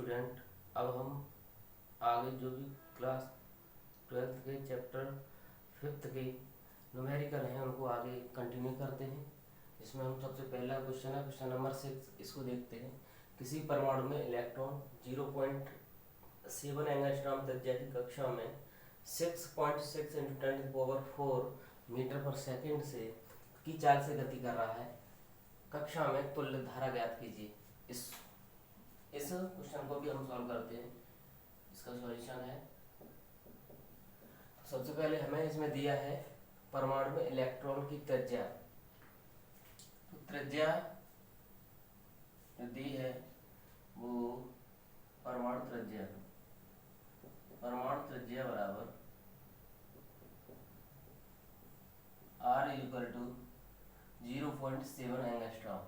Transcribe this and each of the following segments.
Student, अब हम आगे जो भी क्लास 12th के चैप्टर 5th के न्यूमेरिकल हैं उनको आगे कंटिन्यू करते हैं। इसमें हम सबसे पहला क्वेश्चन है क्वेश्चन नंबर 6, इसको देखते हैं। किसी परमाणु में इलेक्ट्रॉन 0.7 एंगस्ट्रॉम त्रिज्या की कक्षा में 6.6 × 10⁴ मीटर पर सेकंड से की चाल से गति कर रहा है। कक्षा में तुल्य धारा ज्ञात कीजिए। इस क्वेश्चन को भी हम सॉल्व करते हैं। इसका सॉल्यूशन है, सबसे पहले हमें इसमें दिया है परमाणु में इलेक्ट्रॉन की त्रिज्या। तो त्रिज्या जो दी है वो परमाणु त्रिज्या बराबर R = 0.7 एंगस्ट्रॉम।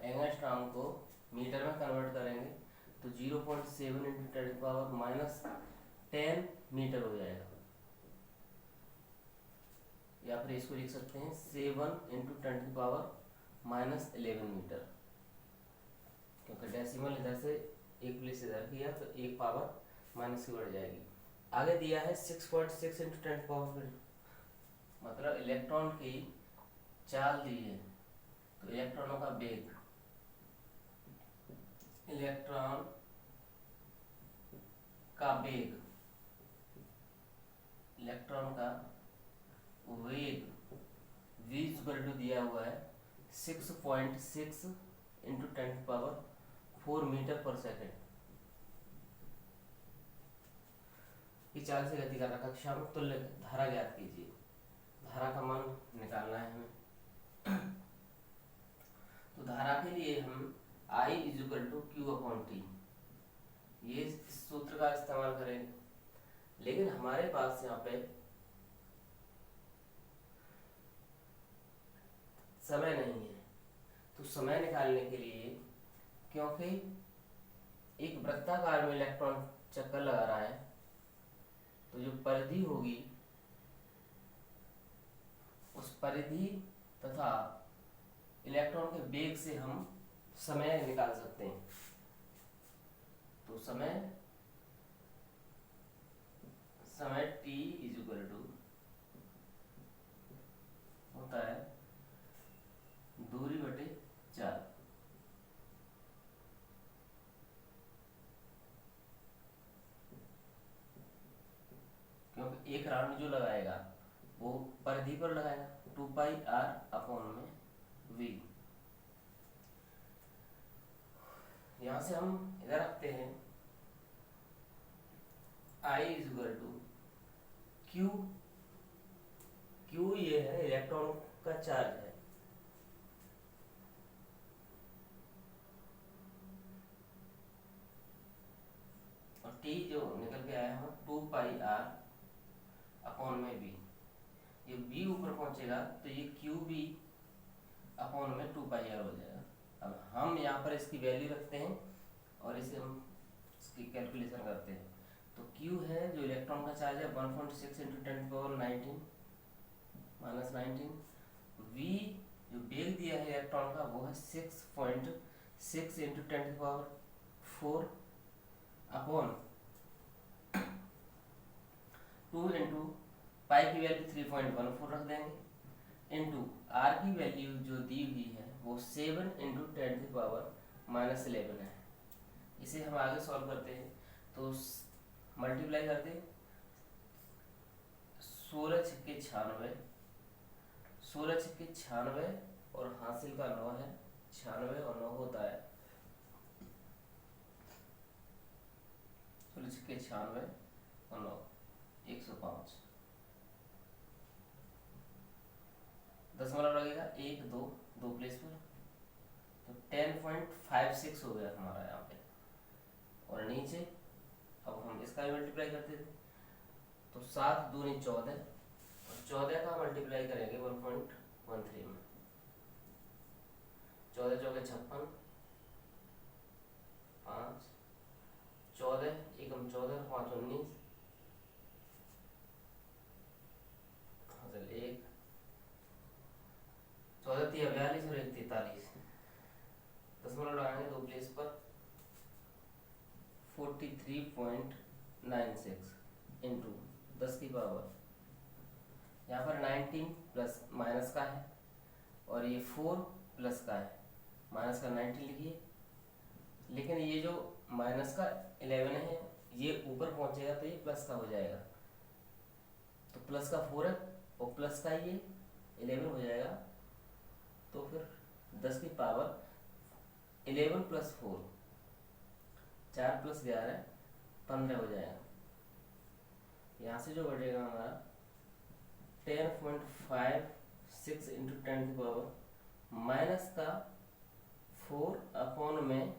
एंगस्ट्रॉम को मीटर में कन्वर्ट करेंगे तो 0.7 × 10⁻10 मीटर हो जाएगा, या फिर इसको लिख सकते हैं 7 × 10⁻11 मीटर, क्योंकि डेसिमल इधर से एक प्लेस इधर किया तो एक पावर माइनस की बढ़ जाएगी। आगे दिया है 6.6 × 10⁻, मतलब इलेक्ट्रॉन की चाल दी है। तो इलेक्ट्रॉनों का वेग, इलेक्ट्रॉन का वेग v = दिया हुआ है 6.6 × 10⁴ मीटर पर सेकंड की चाल से गति कर रहा। कक्षा में तुल्य धारा ज्ञात कीजिए। धारा का मान निकालना है हमें। तो धारा के लिए हम I = Q/T ये सूत्र का इस्तेमाल करेंगे, लेकिन हमारे पास यहाँ पे समय नहीं है। तो समय निकालने के लिए, क्योंकि एक वृत्ताकार में इलेक्ट्रॉन चक्कर लगा रहा है, तो जो परिधि होगी उस परिधि तथा इलेक्ट्रॉन के वेग से हम समय निकाल सकते हैं। तो समय T = होता है दूरी बटे 4। क्योंकि एक राउंड जो लगाएगा वो परिधि पर लगाएगा, 2πr/v। यहां से हम इधर रखते हैं I = Q ये है इलेक्ट्रॉन का चार्ज है, और T जो निकल के आया है 2πr/v। ये v ऊपर पहुंचेगा तो ये QV/2πr हो जाएगा। अब हम यहाँ पर इसकी वैल्यू रखते हैं और इसे हम इसकी कैलकुलेशन करते हैं। तो Q है जो इलेक्ट्रॉन का चार्ज है 1.6 × 10⁻19 V जो वेग दिया है इलेक्ट्रॉन का वो है 6.6 × 10⁴ अपॉन 2 × पाई की वैल्यू 3.14 रख देंगे, इंटू R की वैल्यू जो दी हुई है वो 7 × 10⁻11 है। इसे हम आगे सॉल्व करते हैं तो मल्टीप्लाई करते हैं 16 × 96 और हासिल का 9 है 96 और 9 होता है 16 × 96 और 9 105। दशमलव लगेगा 1 2 प्लेस पर, तो 10.56 हो गया हमारा यहाँ पे। और नीचे अब हम इसका भी मल्टीप्लाई करते थे तो 7 दूनी 14 और 14 का मल्टीप्लाई करेंगे 1.13 में। 14 चौके 56, 5 14 एकम 14 5 19 हासिल 1 14 42 और 1 43। दशमलव लगाएंगे 2 प्लेस पर 43.96 इंटू 10 की पावर, यहाँ पर 19 प्लस माइनस का है और ये 4 प्लस का है, माइनस का 19 लिखिए। लेकिन ये जो माइनस का 11 है ये ऊपर पहुंचेगा तो ये प्लस का हो जाएगा, तो प्लस का 4 है और प्लस का ये 11 हो जाएगा। तो फिर 10 की पावर 11 प्लस 4, 4 प्लस 11 15 हो जाएगा। यहाँ से जो बढ़ेगा हमारा 10.56 इंटू 10 की पावर माइनस का 4 अपॉन में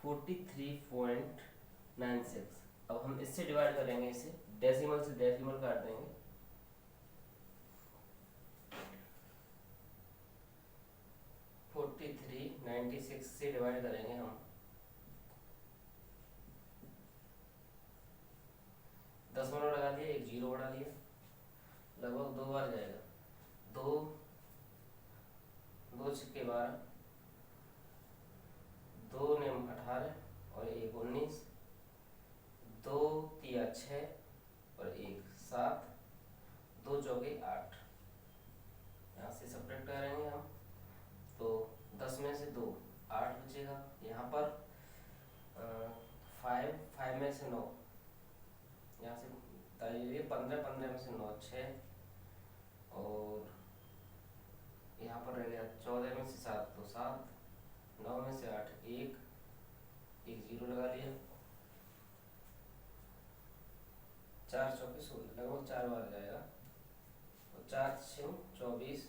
43.96। अब हम इससे डिवाइड करेंगे, इसे डेसिमल से डेसिमल काट देंगे। से डिवाइड करेंगे हम 10 मिनट लगा दिया, एक जीरो बढ़ा लिया, लगभग 2 बार जाएगा। 2 छक्के 12, 2 ने 18 और 1 19, 2 तिया 6 और 1 7, 2 चौके 8। यहाँ से सब्ट्रैक्ट करेंगे हम तो 10 में से 2 8 बचेगा। यहाँ पर 5 में से 9, यहाँ से 15 में से 9 6 और यहाँ पर रह गया 14 में से 7 तो 7, 9 में से 8 1 जीरो लगा लिया, 4 चौके 16, लगभग 4 बार जाएगा। तो 4 6 24,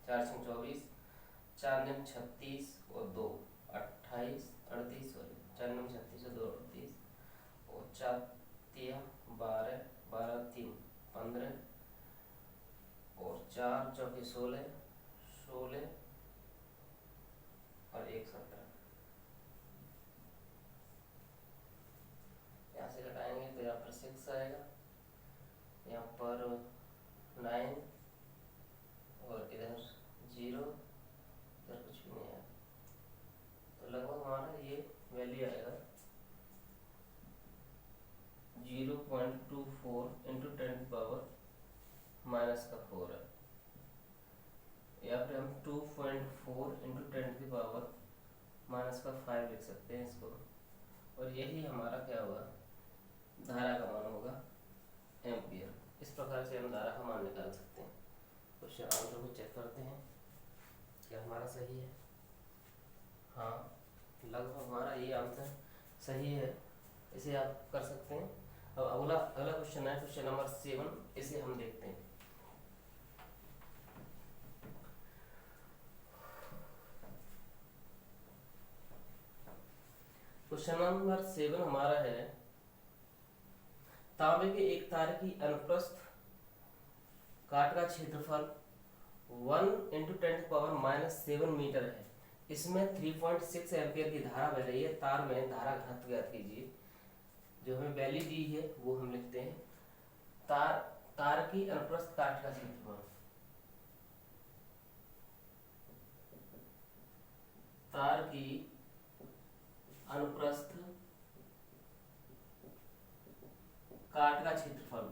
4 6 24, 4 9 36 और 2 28 38 सॉरी 4 9 36 और 2 38 और 4 3 12 12 3 15 और 4 चौके 16 और 1 17। यहाँ से घटाएंगे तो यहाँ पर 6 आएगा, यहाँ पर 9 और इधर 0, इधर कुछ भी नहीं है। तो लगभग हमारा ये वैल्यू आएगा 0.24 इंटू 10 की पावर माइनस का 4 है, या फिर हम 2.4 इंटू 10 की पावर माइनस का 5 लिख सकते हैं इसको। और यही हमारा क्या होगा, धारा का मान होगा एम्पियर। इस प्रकार से हम धारा का मान निकाल सकते हैं। क्वेश्चन आंसर को चेक करते हैं क्या हमारा सही है। हाँ, लगभग हमारा ये आंसर सही है, इसे आप कर सकते हैं। अब अगला क्वेश्चन है क्वेश्चन नंबर 7, इसे हम देखते हैं। क्वेश्चन नंबर 7 हमारा है, तांबे के एक तार की अनुप्रस्थ काट का क्षेत्रफल 1 इंटू 10⁻⁻7 मीटर है। इसमें 3.6 एम्पियर की धारा बह रही है। तार में धारा घनत्व ज्ञात कीजिए। जो हमें वैल्यू दी है वो हम लिखते हैं। तार की अनुप्रस्थ काट का क्षेत्रफल, तार की अनुप्रस्थ काट का क्षेत्रफल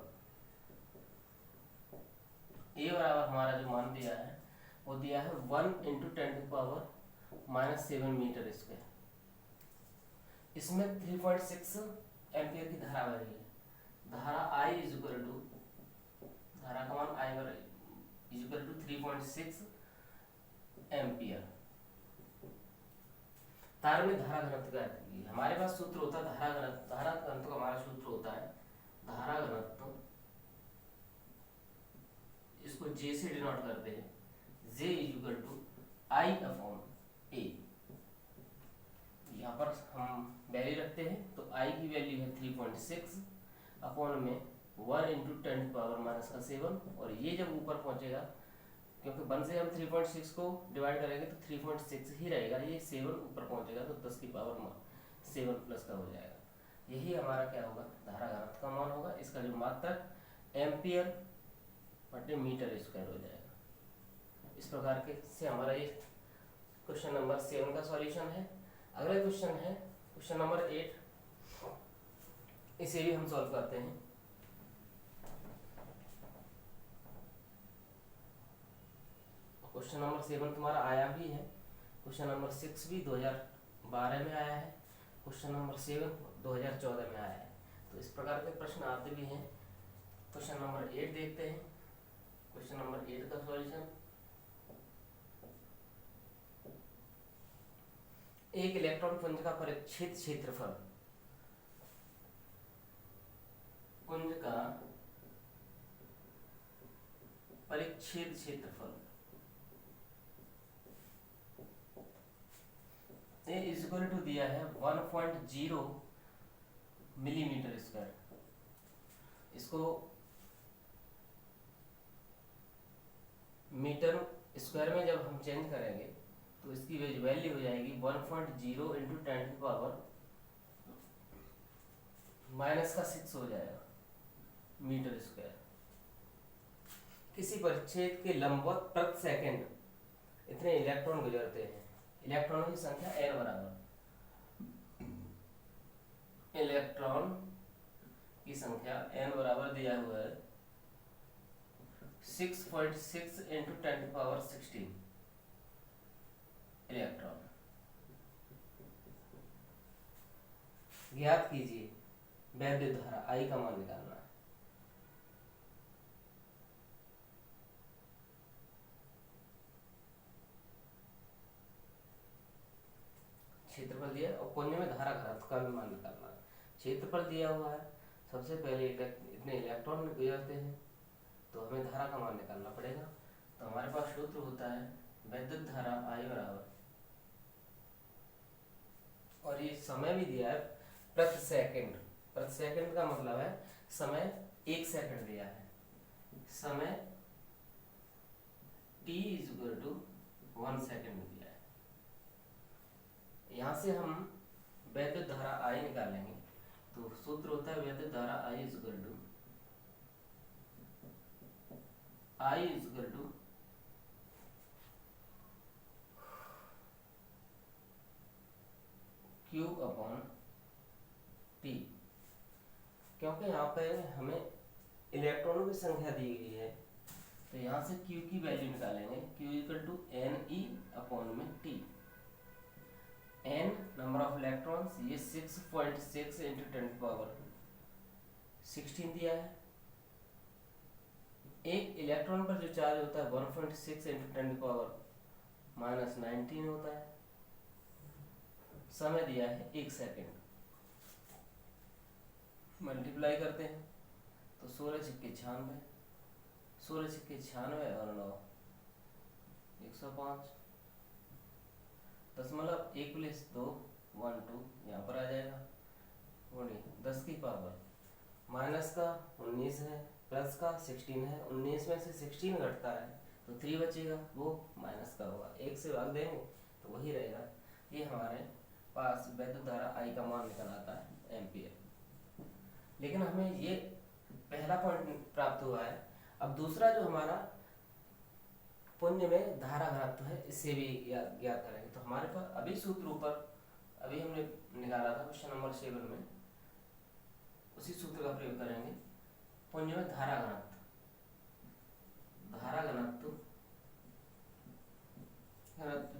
ए बराबर हमारा जो मान दिया है वो दिया है 1 इंटू 10⁻⁻7 मीटर स्क्वायर। इसमें 3.6 एम्पियर की धारा बह रही है। धारा I इज इक्वल टू, धारा का मान I is equal to 3.6 ampere. तार में धारा घनत्व का हमारे पास सूत्र होता है धारा घनत्व का हमारा सूत्र होता है धारा घनत्व, इसको J से डिनोट करते हैं। J is equal to I upon A। यहाँ पर हम वैल्यू रखते हैं तो I की वैल्यू है 3.6 अपॉन में 1 इंटू 10⁻⁻7 और ये जब ऊपर पहुंचेगा, क्योंकि 1 से हम 3.6 को डिवाइड करेंगे तो 3.6 ही रहेगा, ये 7 ऊपर पहुंचेगा तो 10 की पावर 7 प्लस का हो जाएगा। यही हमारा क्या होगा, धारा घनत्व का मान होगा। इसका जो मात्रक एम्पियर बटे मीटर स्क्वायर हो जाएगा। इस प्रकार के से हमारा ये क्वेश्चन नंबर 7 का सॉल्यूशन है। अगला क्वेश्चन है क्वेश्चन नंबर 8, इसे भी हम सॉल्व करते हैं। क्वेश्चन नंबर 7 तुम्हारा आया भी है, क्वेश्चन नंबर 6 भी 2012 में आया है, क्वेश्चन नंबर 7 2014 में आया है। तो इस प्रकार के प्रश्न आते भी हैं। क्वेश्चन नंबर 8 देखते हैं। क्वेश्चन नंबर 8 का सॉल्यूशन, एक इलेक्ट्रॉन पुंज का परिच्छेद क्षेत्रफल, पुंज का परिच्छेद क्षेत्रफल ए इज इक्वल टू दिया है 1.0 मिलीमीटर स्क्वायर। इसको मीटर स्क्वायर में जब हम चेंज करेंगे तो इसकी वैल्यू हो जाएगी 1.0 इंटू 10⁻⁻⁶ हो जाएगा मीटर स्क्वायर। किसी परिच्छेद के लंबवत प्रति सेकंड इतने इलेक्ट्रॉन गुजरते हैं। इलेक्ट्रॉनों की संख्या n बराबर, इलेक्ट्रॉन की संख्या n बराबर दिया हुआ है 6.6 इंटू 10⁻16 इलेक्ट्रॉन। ज्ञात कीजिए वैद्युत धारा I का मान निकालना है। क्षेत्रफल दिया और पुंज में धारा घनत्व का भी मान निकालना है। क्षेत्रफल दिया हुआ है, सबसे पहले इतने इलेक्ट्रॉन गुजरते हैं तो हमें धारा का मान निकालना पड़ेगा। तो हमारे पास सूत्र होता है वैद्युत धारा I बराबर, और ये समय भी दिया है प्रति सेकंड। प्रति सेकंड का मतलब है समय 1 सेकंड दिया है। समय t = 1 सेकंड दिया है। यहाँ से हम वैद्युत धारा I निकालेंगे। तो सूत्र होता है वैद्युत धारा I = Q/T, क्योंकि यहाँ पे हमें इलेक्ट्रॉनों की संख्या दी गई है तो यहाँ से Q की वैल्यू निकालेंगे। Q = Ne/T। n number of electrons, ये 6.6 इंटू 10⁻16 दिया है। एक इलेक्ट्रॉन पर जो चार्ज होता है 1.6 इंटू 10⁻19 होता है। समय दिया है 1 सेकंड। मल्टीप्लाई करते हैं तो 16 × 96, 16 × 96 और 9 105, 0.1+2 1 2 यहाँ पर आ जाएगा। 10 की पावर माइनस का 19 है, प्लस का 16 है। 19 में से 16 घटता है तो 3 बचेगा, वो माइनस का होगा। 1 से भाग देंगे तो वही रहेगा। ये हमारे पास वैद्युत धारा I का मान निकल आता है एम्पियर। लेकिन हमें ये पहला पॉइंट प्राप्त हुआ है। अब दूसरा जो हमारा पुंज में धारा घनत्व है, इससे भी ज्ञात करेंगे। तो हमारे पास अभी सूत्र ऊपर अभी हमने निकाला था क्वेश्चन नंबर 7 में, उसी सूत्र का प्रयोग करेंगे। पुंज में धारा घनत्व, धारा घनत्व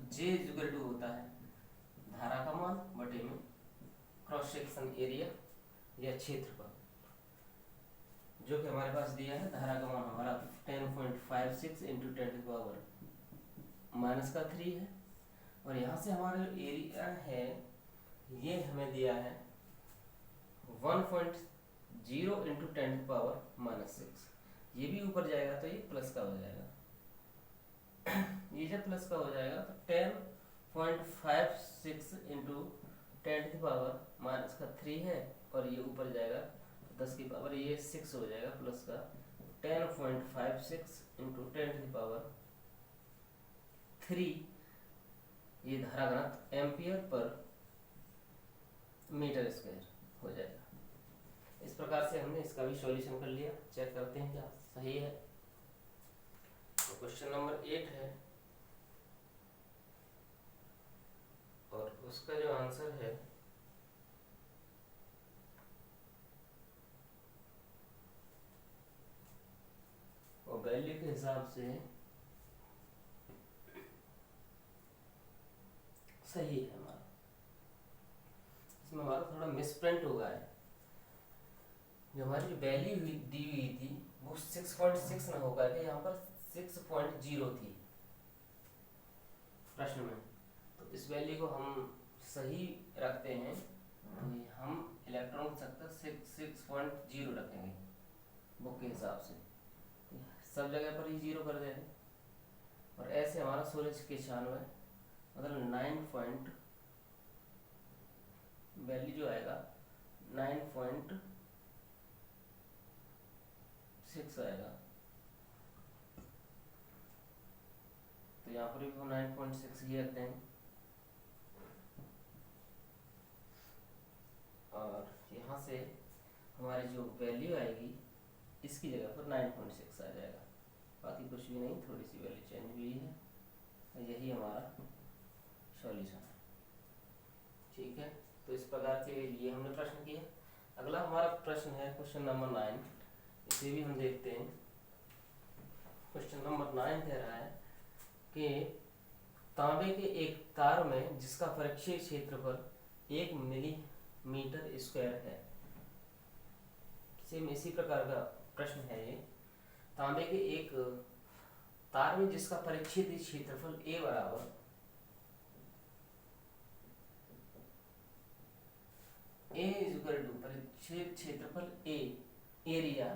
J = होता है धारा का मान बटे में क्रॉस सेक्शन एरिया या क्षेत्रफल, जो कि हमारे पास दिया है। धारा का मान हमारा 10.56 इंटू 10⁻³ है। और यहाँ से हमारा जो एरिया है ये हमें दिया है 1.0 इंटू 10⁻⁻6। ये भी ऊपर जाएगा तो ये प्लस का हो जाएगा। ये जब प्लस का हो जाएगा तो 10.56 इंटू 10⁻³ है, और ये ऊपर जाएगा 10 की पावर ये 6 हो जाएगा प्लस का 10.56 इंटू 10⁻³ ये धारा घनत्व एम्पियर पर मीटर स्क्वायर हो जाएगा। इस प्रकार से हमने इसका भी सॉल्यूशन कर लिया। चेक करते हैं क्या सही है। तो क्वेश्चन नंबर 8 है और उसका जो आंसर है हिसाब से सही है हमारा। इसमें हमारा थोड़ा मिसप्रिंट हुआ है, जो हमारी वैल्यू दी हुई थी वो 6.6 ना होकर के यहाँ पर 6.0 थी प्रश्न में। तो इस वैल्यू को हम सही रखते हैं, तो हम इलेक्ट्रॉन का स्ट्रक्चर 6.0 रखेंगे बुक के हिसाब से, सब जगह पर ही 0 कर देंगे। और ऐसे हमारा 1696 मतलब 9 वैल्यू जो आएगा 9.6 आएगा। तो यहाँ पर भी हम 9.6 ही रखते हैं, और यहाँ से हमारी जो वैल्यू आएगी इसकी जगह पर 9.6 आ जाएगा, बाकी कुछ भी नहीं, थोड़ी सी वैल्यू चेंज हुई है। यही हमारा सॉल्यूशन है। ठीक है, तो इस प्रकार के लिए हमने प्रश्न किया। अगला हमारा प्रश्न है क्वेश्चन नंबर 9, इसे भी हम देखते हैं। क्वेश्चन नंबर 9 कह रहा है कि तांबे के एक तार में जिसका परीक्षीय क्षेत्रफल 1 मिलीमीटर स्क्वायर है। सेम इसी प्रकार का प्रश्न है ये। तांबे के एक तार में जिसका परीक्षित क्षेत्रफल A बराबर परीक्षित क्षेत्रफल A एरिया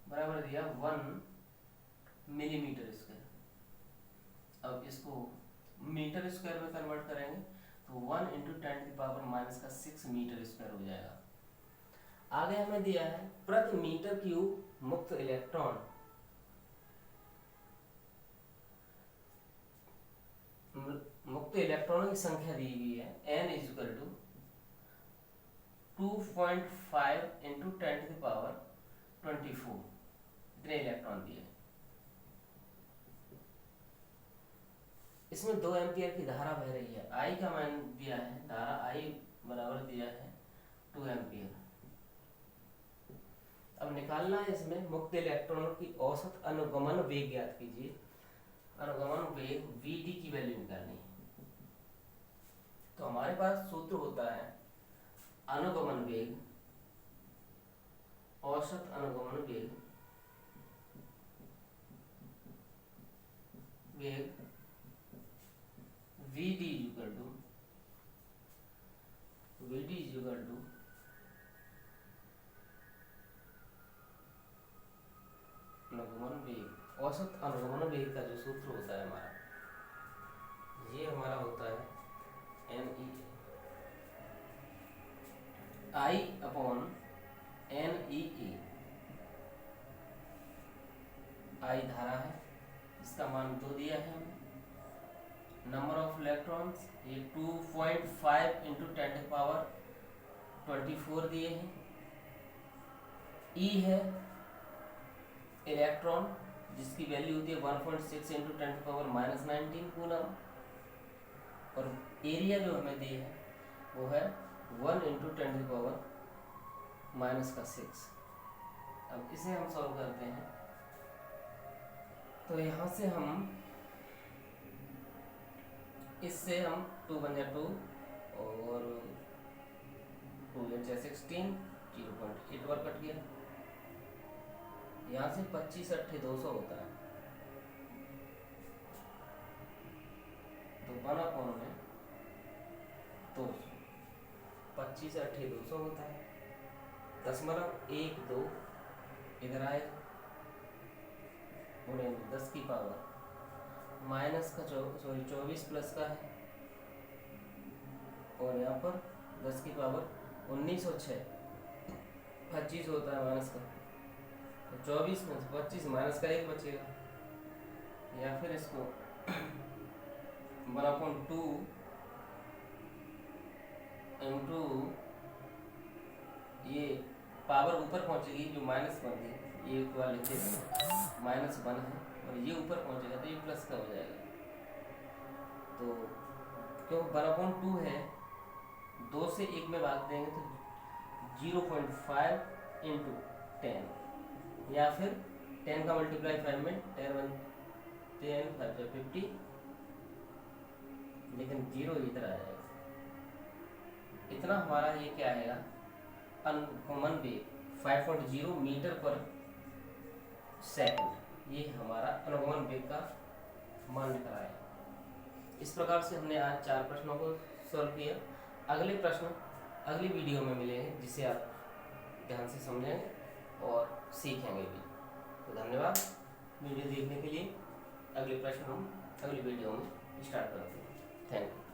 बराबर दिया 1 मिलीमीटर स्क्वायर। अब इसको मीटर स्क्वायर में कन्वर्ट करेंगे तो 1 × 10⁻⁻6 मीटर स्क्वायर हो जाएगा। आगे हमें दिया है प्रति मीटर क्यूब मुक्त इलेक्ट्रॉन की संख्या दी हुई है n = 2.5 × 10⁻24 इतने इलेक्ट्रॉन दिए। इसमें 2 एम्पियर की धारा बह रही है। I का मान दिया है, धारा I बराबर दिया है 2 एम्पियर। अब निकालना है इसमें मुक्त इलेक्ट्रॉनों की औसत अनुगमन वेग ज्ञात कीजिए। अनुगमन वेग Vd की वैल्यू निकालनी है। तो हमारे पास सूत्र होता है अनुगमन वेग, औसत अनुगमन वेग Vd अनुगमन वेग, औसत अनुगमन वेग का जो सूत्र होता है हमारा, ये हमारा होता है I/NEA। I धारा है, इसका मान 2 दिया है हमें। नंबर ऑफ इलेक्ट्रॉन्स ये 2.5 × 10⁻24 दिए हैं। E है इलेक्ट्रॉन जिसकी वैल्यू होती है 1.6 × 10⁻⁻19 कूलम, और एरिया जो हमें दी है वो है 1 × 10⁻⁻6। अब इसे हम सॉल्व करते हैं, तो यहाँ से हम इससे हम 2 × 2 और 2 × 16 0.8 बार कट गया। यहाँ से 25 × 8 200 होता है, तो 1/200 25 × 8 200 होता है। 0.12 इधर आए गुणे 10 की पावर माइनस का 24 प्लस का है, और यहाँ पर 10 की पावर 1906 25 होता है माइनस का, तो 24 में से 25 माइनस का 1 बचेगा। या फिर इसको 1/2 इंटू ये पावर ऊपर पहुंचेगी जो -1 थी, ये वाले लिखे -1 है, और ये ऊपर पहुंचेगा तो ये प्लस का हो जाएगा। तो क्यों 1/2 है, 2 से 1 में भाग देंगे तो 0.5 × 10 या फिर 10 का मल्टीप्लाई 5 में 10 1 10 5 50, लेकिन 0 इधर आ जाएगा। इतना हमारा ये क्या आएगा, अनुगमन वेग 5.0 मीटर पर सेकंड, ये हमारा अनुगमन वेग का मान निकल आया। इस प्रकार से हमने आज 4 प्रश्नों को सॉल्व किया। अगले प्रश्न अगली वीडियो में मिलेंगे, जिसे आप ध्यान से समझेंगे और सीखेंगे भी। तो धन्यवाद वीडियो देखने के लिए। अगले प्रश्न हम अगली वीडियो में स्टार्ट करते हैं। Thank you.